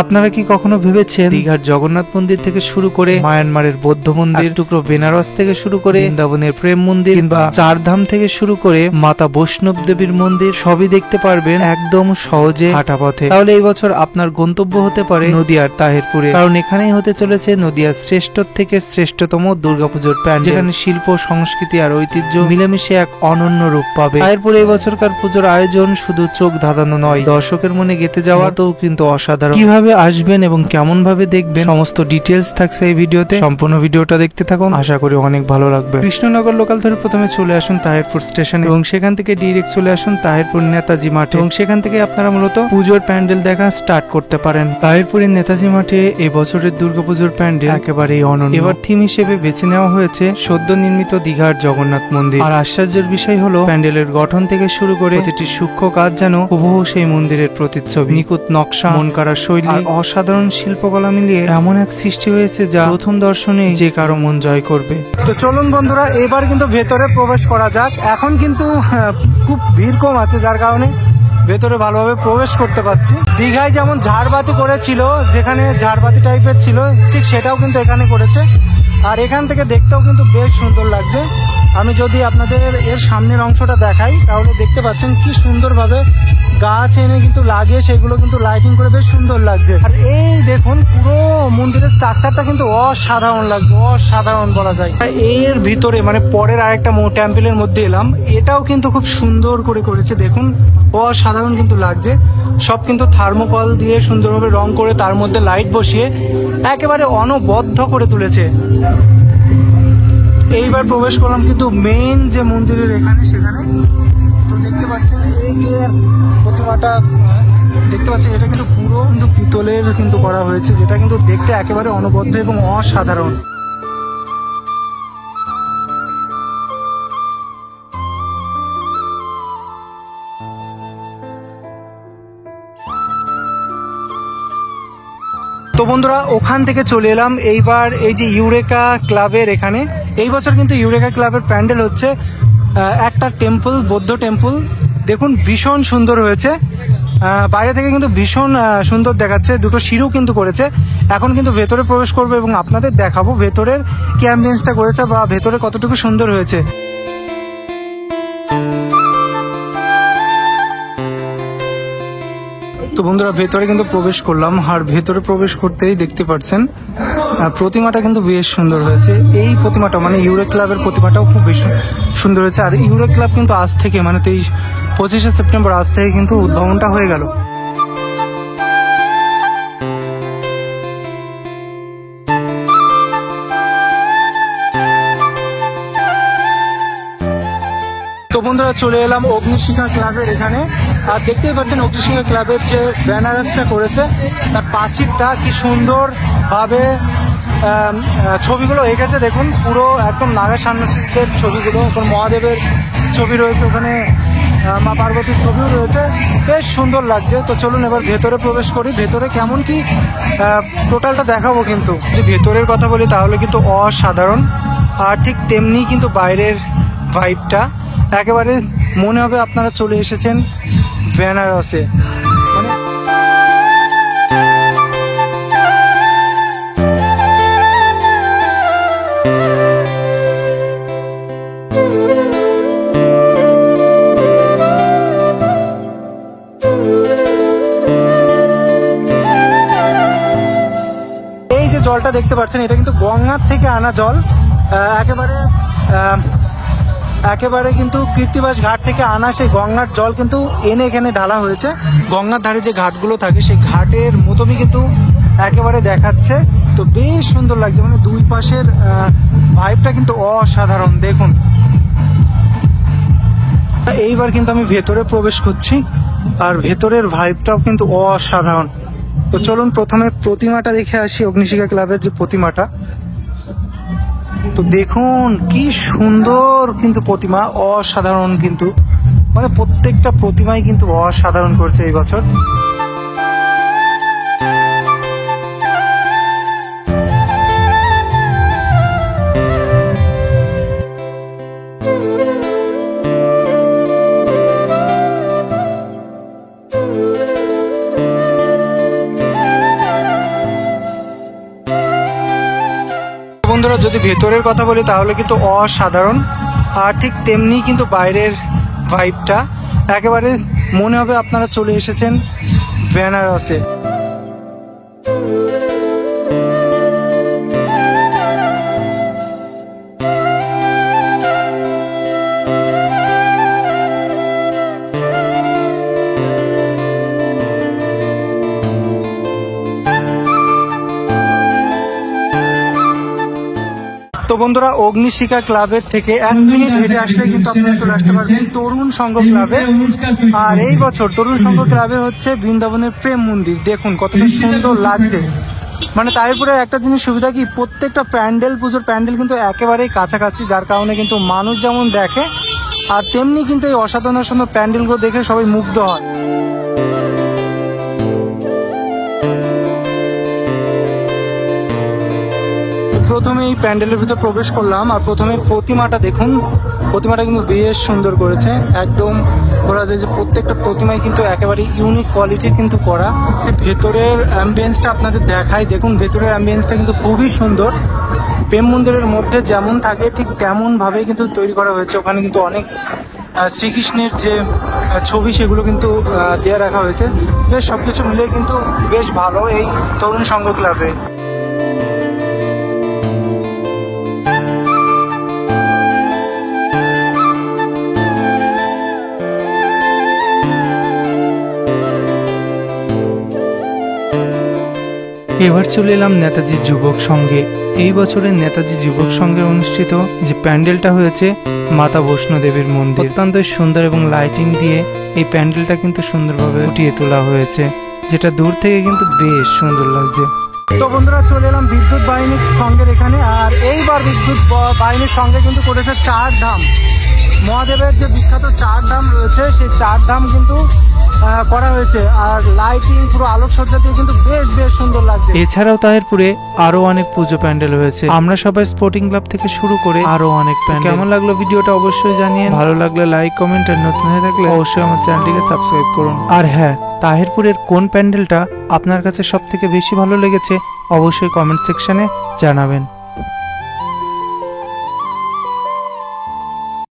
আপনারা কি কখনো ভেবেছেন দীঘার জগন্নাথ মন্দির থেকে শুরু করে মায়ানমারের বৌদ্ধ মন্দির, টুকরো বেনারস থেকে শুরু করে বৃন্দাবনের প্রেম মন্দির কিংবা চারধাম থেকে শুরু করে মাতা বৈষ্ণব দেবীর মন্দির সবই দেখতে পারবেন একদম সহজে হাঁটা পথে। তাহলে এই বছর আপনার গন্তব্য হতে পারে নদিয়ার তাহিরপুরে, কারণ এখানেই হতে চলেছে নদিয়ার শ্রেষ্ঠ থেকে শ্রেষ্ঠতম দুর্গাপুজোর প্যান্ডেল, যেখানে শিল্প, সংস্কৃতি আর ঐতিহ্য মিলেমিশে এক অনন্য রূপ পাবে। তাহিরপুরে এই বছরকার পুজোর আয়োজন শুধু চোখ ধাঁধানো নয়, দর্শকের মনে গেঁথে যাওয়াতেও কিন্তু অসাধারণ। কিভাবে আসবেন এবং কেমন ভাবে দেখবেন সমস্ত ডিটেলস থাকছে এই ভিডিওতে, সম্পূর্ণ ভিডিওটা দেখতে থাকুন, আশা করি অনেক ভালো লাগবে। কৃষ্ণনগর লোকাল ধরে প্রথমে চলে আসুন তাহিরপুর স্টেশন এবং সেখান থেকে ডিরেক্ট চলে আসুন তাহিরপুর নেতাজি মাঠে এবং সেখান থেকে আপনারা মূলত পুজোর প্যান্ডেল দেখা স্টার্ট করতে পারেন। তাহিরপুরের নেতাজি মাঠে এই বছরের দুর্গাপুজোর প্যান্ডেল একেবারেই অনন্য। এবার থিম হিসেবে বেছে নেওয়া হয়েছে সদ্য নির্মিত দীঘার জগন্নাথ মন্দির। আর আশ্চর্যের বিষয় হলো প্যান্ডেলের গঠন থেকে শুরু করে প্রতিটি সূক্ষ্ম কাজ যেন হুবহু সেই মন্দিরের প্রতিচ্ছবি। নিখুঁত নকশা, মন কাড়া শৈলী আর অসাধারণ শিল্পকলা মিলিয়ে এমন এক সৃষ্টি হয়েছে যা প্রথম দর্শনে যে কারো মন জয় করবে। তো চলুন বন্ধুরা, এবার কিন্তু ভেতরে প্রবেশ করা যাক। এখন কিন্তু খুব ভিড় কম আছে, যার কারণে ভেতরে ভালোভাবে প্রবেশ করতে পারছি। দীঘায় যেমন ঝাড়বাতি করেছিল, যেখানে ঝাড়বাতি টাইপের ছিল, ঠিক সেটাও কিন্তু এখানে করেছে। আর এখান থেকে দেখতেও কিন্তু বেশ সুন্দর লাগছে। আমি যদি আপনাদের এর সামনের অংশটা দেখাই তাহলে দেখতে পাচ্ছেন কি সুন্দরভাবে গাছ এনে কিন্তু লাগিয়ে সেগুলো কিন্তু লাইটিং করে বেশ সুন্দর লাগছে। আর এই দেখুন পুরো মন্দিরের স্ট্রাকচারটা কিন্তু অসাধারণ লাগছে, অসাধারণ বলা যায়। এর ভিতরে মানে পরের আরেকটা টেম্পলের মধ্যে এলাম, এটাও কিন্তু খুব সুন্দর করে করেছে, দেখুন অসাধারণ কিন্তু লাগছে। সব কিন্তু থার্মোকল দিয়ে সুন্দরভাবে রং করে তার মধ্যে লাইট বসিয়ে একেবারে অনবদ্য করে তুলেছে। এইবার প্রবেশ করলাম কিন্তু মেইন যে মন্দিরের এখানে, সেখানে তো দেখতে পাচ্ছেন এই যে প্রতিমাটা দেখতে পাচ্ছেন, এটা কিন্তু পুরো কিন্তু পিতলের কিন্তু করা হয়েছে, যেটা কিন্তু দেখতে একেবারে অনবদ্য এবং অসাধারণ। তো বন্ধুরা, ওখান থেকে চলে এলাম এইবার এই যে ইউরেকা ক্লাবের এখানে। এই বছর কিন্তু ইউরেকা ক্লাবের প্যান্ডেল হচ্ছে একটা টেম্পল, বৌদ্ধ টেম্পল, দেখুন ভীষণ সুন্দর হয়েছে। বাইরে থেকে কিন্তু ভীষণ সুন্দর দেখাচ্ছে, দুটো সিঁড়িও কিন্তু করেছে। এখন কিন্তু ভেতরে প্রবেশ করবো এবং আপনাদের দেখাবো ভেতরের কি অ্যাম্বিয়েন্সটা করেছে বা ভেতরে কতটুকু সুন্দর হয়েছে। তো বন্ধুরা, ভেতরে কিন্তু প্রবেশ করলাম, আর ভেতরে প্রবেশ করতেই দেখতে পাচ্ছেন প্রতিমাটা কিন্তু বেশ সুন্দর হয়েছে। এই প্রতিমাটা মানে ইউরে ক্লাবের প্রতিমাটাও খুব বেশি সুন্দর হয়েছে। আর ইউরে ক্লাব কিন্তু আজ থেকে মানে 25শে সেপ্টেম্বর আজ থেকে কিন্তু উদ্ভাবনটা হয়ে গেল। তো বন্ধুরা, চলে এলাম অগ্নিশিখা ক্লাবের এখানে। আর দেখতেই পাচ্ছেন অগ্নিশিখা ক্লাবের যে ব্যানারসটা করেছে, তার প্রাচীরটা কি সুন্দর ভাবে ছবিগুলো এঁকেছে, দেখুন পুরো একদম নাগা সন্ন্যাসীদের ছবিগুলো, ওখানে মহাদেবের ছবি রয়েছে, ওখানে মা পার্বতীর ছবিও রয়েছে, বেশ সুন্দর লাগছে। তো চলুন এবার ভেতরে প্রবেশ করি, ভেতরে কেমন কি টোটালটা দেখাবো। কিন্তু যদি ভেতরের কথা বলি তাহলে কিন্তু অসাধারণ, আর ঠিক তেমনি কিন্তু বাইরের ভাইবটা একেবারে মনে হবে আপনারা চলে এসেছেন বেনারসে। এই যে জলটা দেখতে পাচ্ছেন, এটা কিন্তু গঙ্গার থেকে আনা জল, একেবারে কিন্তু কৃত্তিবাস ঘাট থেকে আনা সেই গঙ্গার জল কিন্তু এনে এখানে ঢালা হয়েছে। গঙ্গার ধারে যে ঘাটগুলো থাকে সেই ঘাটের মতনই কিন্তু একেবারে দেখাচ্ছে। তো বেশ সুন্দর লাগছে, মানে দুই পাশের ভাইবটা কিন্তু অসাধারণ, দেখুন। এইবার কিন্তু আমি ভেতরে প্রবেশ করছি, আর ভেতরের ভাইবটাও কিন্তু অসাধারণ। তো চলুন প্রথমে প্রতিমাটা দেখে আসি, অগ্নিশিখা ক্লাবের যে প্রতিমাটা। তো দেখুন কি সুন্দর কিন্তু প্রতিমা, অসাধারণ কিন্তু, মানে প্রত্যেকটা প্রতিমাই কিন্তু অসাধারণ করছে এই বছর। বন্ধুরা, যদি ভেতরের কথা বলি তাহলে কিন্তু অসাধারণ, আর ঠিক তেমনি কিন্তু বাইরের ভাইবটা একেবারে মনে হবে আপনারা চলে এসেছেন বেনারসে। তো বন্ধুরা, অগ্নিশিখা ক্লাবের থেকে 1 মিনিট হেঁটে আসলে কিন্তু আপনারা চলে আসতে পারবেন তরুণ সংঘ ক্লাবে। আর এই বছর তরুণ সংঘ ক্লাবে হচ্ছে বৃন্দাবনের প্রেম মন্দির। দেখুন কতটা সুন্দর লাগছে। মানে তারপরে একটা জিনিস সুবিধা কি, প্রত্যেকটা প্যান্ডেল, পুজোর প্যান্ডেল কিন্তু একেবারেই কাছাকাছি, যার কারণে কিন্তু মানুষ যেমন দেখে আর তেমনি কিন্তু এই অসাধারণ সুন্দর প্যান্ডেলগুলো দেখে সবাই মুগ্ধ হয়। প্রথমে এই প্যান্ডেলের ভিতর প্রবেশ করলাম, আর প্রথমে প্রতিমাটা দেখুন, প্রতিমাটা কিন্তু বেশ সুন্দর করেছে। একদম বলা যায় যে প্রত্যেকটা প্রতিমাই কিন্তু একেবারে ইউনিক কোয়ালিটির কিন্তু করা। ভেতরের অ্যাম্বিয়েন্সটা আপনাদের দেখাই, দেখুন ভেতরের অ্যাম্বিয়েন্সটা কিন্তু খুবই সুন্দর। প্রেম মন্দিরের মধ্যে যেমন থাকে ঠিক তেমন ভাবেই কিন্তু তৈরি করা হয়েছে। ওখানে কিন্তু অনেক শ্রীকৃষ্ণের যে ছবি সেগুলো কিন্তু দেওয়া রাখা হয়েছে। বেশ সবকিছু মিলে কিন্তু বেশ ভালো এই তরুণ সংঘ ক্লাবে। এবার চলে এলাম নেতাজি যুবক সংঘে। এই বছরের নেতাজি যুবক সংঘে অনুষ্ঠিত যে প্যান্ডেলটা হয়েছে মাতা বৈষ্ণোদেবীর মন্দির, অত্যন্ত সুন্দর এবং লাইটিং দিয়ে এই প্যান্ডেলটা কিন্তু সুন্দরভাবে ফুটিয়ে তোলা হয়েছে, যেটা দূর থেকে কিন্তু বেশ সুন্দর লাগছে। তো বন্ধুরা, চলে এলাম বিদ্যুৎ বাহিনীর সংঘের এখানে। আর এইবার বিদ্যুৎ বাহিনীর সঙ্গে কিন্তু করেছে 4 ধাম। মহাদেবের যে বিখ্যাত 4 ধাম রয়েছে সেই 4 ধাম কিন্তু করা হয়েছে, আর লাইটিং পুরো আলোকসজ্জা দিয়ে কিন্তু বেশ বেশ সুন্দর লাগছে। এছাড়াও তাহিরপুরে আরো অনেক পুজো প্যান্ডেল হয়েছে। আমরা সবাই স্পোর্টিং ক্লাব থেকে শুরু করে আরো অনেক প্যান্ডেল। কেমন লাগলো ভিডিওটা অবশ্যই জানিয়ে, ভালো লাগলে লাইক, কমেন্ট, আর নতুন হয়ে থাকলে অবশ্যই আমার চ্যানেলটিকে সাবস্ক্রাইব করুন। আর হ্যাঁ, তাহিরপুরের কোন প্যান্ডেলটা আপনার কাছে সব থেকে বেশি ভালো লেগেছে অবশ্যই কমেন্ট সেকশনে জানাবেন।